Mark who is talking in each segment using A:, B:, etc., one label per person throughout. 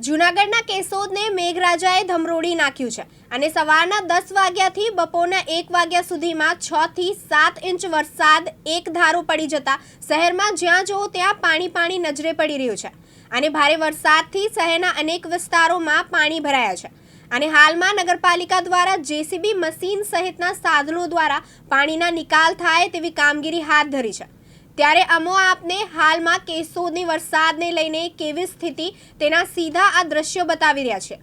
A: જૂનાગઢના કેશોદને મેઘરાજાએ ધમરોડી નાખ્યું છે અને સવારના 10 વાગ્યાથી બપોરના 1 વાગ્યા સુધીમાં 6 થી 7 ઇંચ વરસાદ એક ધારો પડી જતા શહેરમાં જ્યાં જુઓ ત્યાં પાણી નજરે પડી રહ્યું છે અને ભારે વરસાદથી શહેરના અનેક વિસ્તારોમાં પાણી ભરાયા છે અને હાલમાં નગરપાલિકા દ્વારા જેસીબી મશીન સહિતના સાધનો દ્વારા પાણીના નિકાલ થાય તેવી કામગીરી હાથ ધરી છે। ત્યારે અમો આપને હાલમાં કેશોદની વરસાદને લઈને કેવી સ્થિતિ તેના સીધા આ દ્રશ્યો બતાવી રહ્યા છે।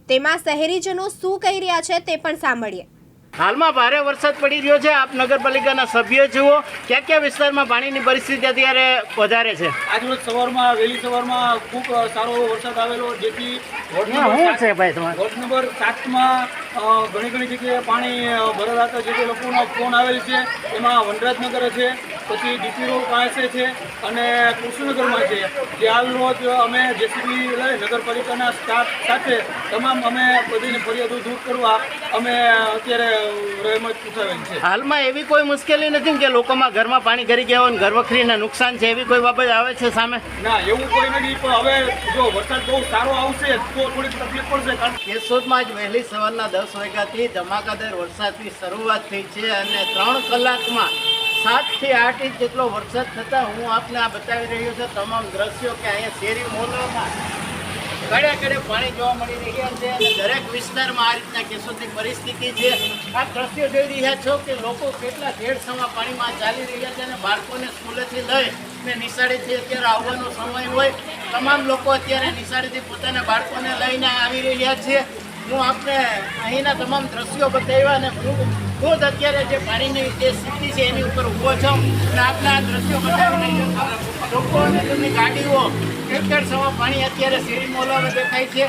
A: તેમાં શહેરીજનો શું કહી રહ્યા છે તે પણ સાંભળીએ।
B: હાલમાં ભારે વરસાદ પડી રહ્યો છે। આપ નગરપાલિકાના સભ્ય જુઓ ક્યાં વિસ્તારમાં પાણીની પરિસ્થિતિ અત્યારે વધારે છે।
C: આજરોજ સવારમાં વહેલી સવારમાં ખૂબ સારો વરસાદ આવેલો, જેથી વોર્ડ નંબર 7માં ઘણી જગ્યાએ પાણી ભરેલા હતા। જે લોકોનો ફોન આવેલ છે એમાં વનરાજનગર છે, પછી ડીપી રોડ પાસે છે અને કૃષ્ણનગરમાં છે। જે હાલ રોજ અમે જેસીબી લઈ નગરપાલિકાના સ્ટાફ સાથે તમામ અમે બધીની ફરિયાદો દૂર કરવા અમે અત્યારે રહેમત ઉઠાવેલ છે।
B: હાલમાં એવી કોઈ મુશ્કેલી નથી કે લોકોમાં ઘરમાં પાણી ઘરી ગયા હોય, ઘર વખરીને નુકસાન છે, એવી કોઈ બાબત આવે છે સામે?
C: ના, એવું કોઈ નથી, પણ હવે જો વરસાદ બહુ સારો આવશે તો થોડીક તકલીફ પડશે। કારણ
B: કેશોદમાં જ વહેલી સવારના 10 વાગ્યાથી ધમાકાદાર વરસાદની શરૂઆત થઈ છે અને 3 કલાકમાં 7 થી 8 ઇંચ જેટલો વરસાદ થતાં હું આપને આ બતાવી રહ્યો છું તમામ દ્રશ્યો કે અહીંયા શેરી મોહલ્લામાં કડે પાણી જોવા મળી રહ્યા છે અને દરેક વિસ્તારમાં આ રીતના કેશોદની પરિસ્થિતિ છે। આ દ્રશ્યો જોઈ રહ્યા છો કે લોકો કેટલા ધેડસમા પાણીમાં ચાલી રહ્યા છે અને બાળકોને સ્કૂલેથી લઈ ને નિશાળેથી અત્યારે આવવાનો સમય હોય, તમામ લોકો અત્યારે નિશાળેથી પોતાના બાળકોને લઈને આવી રહ્યા છે। હું આપને અહીંના તમામ દ્રશ્યો બતાવ્યા અને ખુદ અત્યારે જે પાણીની જે સ્થિતિ છે એની ઉપર ઊભો છું અને આપને આ દ્રશ્યો બતાવી રહ્યા છું। લોકો અને તેમની ગાડીઓ ઠેર સમા પાણી અત્યારે શેરી મોહલ્લામાં દેખાય છે।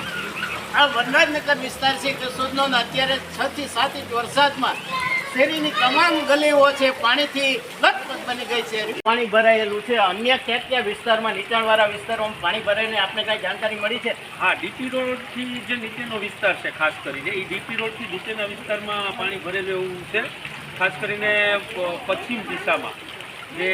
B: આ વનરાજનગર વિસ્તાર છે કેશોદનો, અત્યારે 6 થી 7 ઇંચ વરસાદમાં શેરીની તમામ ગલીઓ છે પાણીથી લથપથ બની ગઈ છે, પાણી ભરાયેલું છે। અન્ય ક્યાં વિસ્તારમાં નીચાણવાળા વિસ્તારોમાં પાણી ભરાઈને આપને કાંઈ જાણકારી મળી છે?
D: હા, ડીપી રોડથી જે નીચેનો વિસ્તાર છે ખાસ કરીને, એ ડીપી રોડથી નીચેના વિસ્તારમાં પાણી ભરેલું એવું છે। ખાસ કરીને પશ્ચિમ દિશામાં જે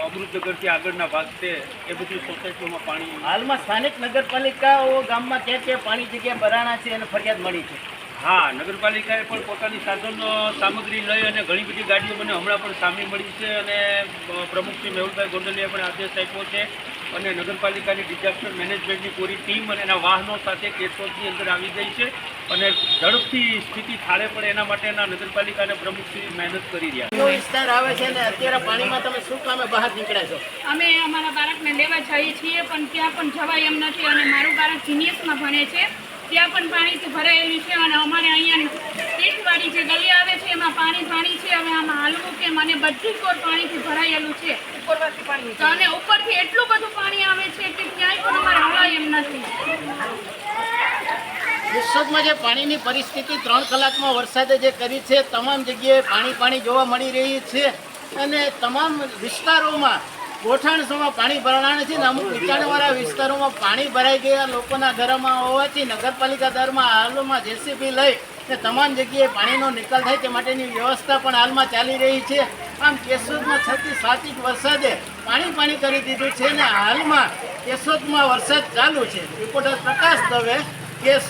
D: અમૃતનગરથી આગળના ભાગ છે એ બધી સોસાયટીઓમાં પાણી
B: હાલમાં સ્થાનિક નગરપાલિકાઓ ગામમાં ક્યાં પાણી જગ્યાએ ભરાણા છે અને ફરિયાદ મળી છે?
D: હા, નગરપાલિકાએ પણ પોતાની સાધન સામગ્રી લઈ અને ઘણી બધી ગાડીઓ મને હમણાં પણ સામે મળી છે અને પ્રમુખ શ્રી મેહુલભાઈ ગોંડલિયાએ પણ આદેશ આપ્યો છે અને નગરપાલિકાની ડિઝાસ્ટર મેનેજમેન્ટની પૂરી ટીમ અને એના વાહનો સાથે કેશોદની અંદર આવી ગઈ છે અને ઝડપથી સ્થિતિ થાળે પડે એના માટેના નગરપાલિકાને પ્રમુખશ્રી મહેનત કરી રહ્યા છે।
B: કયો વિસ્તાર આવે છે અને અત્યારે પાણીમાં તમે શું કામે બહાર નીકળ્યા છો?
E: અમે અમારા બાળકને લેવા જઈએ છીએ પણ ત્યાં પણ જવાય એમ નથી અને મારું બાળક જીનિયસમાં ભણે છે, ત્યાં પણ પાણીથી ભરાયેલું છે અને અમારે અહીંયા ટેટવાળી જે ગલી આવે છે એમાં પાણી છે। હવે આમાં હાલવું કેમ અને બધી કોર પાણીથી ભરાયેલું છે ઉપરવાથી પાણી અને ઉપરથી એટલું બધું પાણી આવે છે કે ક્યાંય પણ અમારે હવાય એમ નથી।
B: કેશોદમાં જે પાણીની પરિસ્થિતિ 3 કલાકમાં વરસાદે જે કરી છે, તમામ જગ્યાએ પાણી જોવા મળી રહી છે અને તમામ વિસ્તારોમાં ગોઠાણસમાં પાણી ભરાણા છે ને અમુક નીચાણવાળા વિસ્તારોમાં પાણી ભરાઈ ગયા લોકોના ઘરમાં હોવાથી નગરપાલિકા દ્વારમાં હાલમાં જેસીબી લઈ ને તમામ જગ્યાએ પાણીનો નિકાલ થાય તે માટેની વ્યવસ્થા પણ હાલમાં ચાલી રહી છે। આમ કેશોદમાં 6 થી 7 ઇંચ વરસાદે પાણી કરી દીધું છે અને હાલમાં કેશોદમાં વરસાદ ચાલુ છે। રિપોર્ટર પ્રકાશ દવે, કેશોદ।